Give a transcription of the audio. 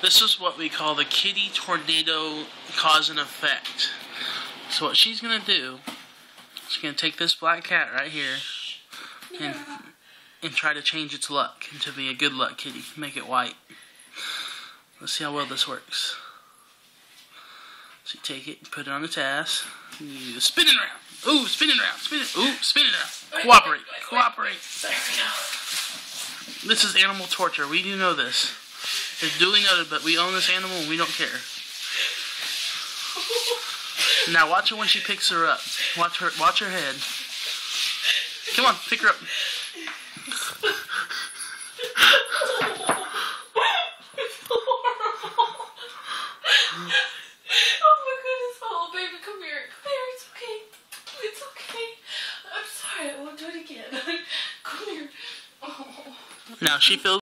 This is what we call the kitty tornado cause and effect. So what she's going to do, she's going to take this black cat right here and try to change its luck into be a good luck kitty. Make it white. Let's see how well this works. So you take it and put it on its ass. And you spin it around. Ooh, spin it around. Spin it. Ooh, spin it around. Cooperate. Cooperate. There we go. This is animal torture. We do know this. It's duly noted, but we own this animal and we don't care. Now watch her when she picks her up. Watch her head. Come on, pick her up. Oh my goodness, oh baby, come here. Come here, it's okay. It's okay. I'm sorry, I won't do it again. Come here. Oh. Now she feels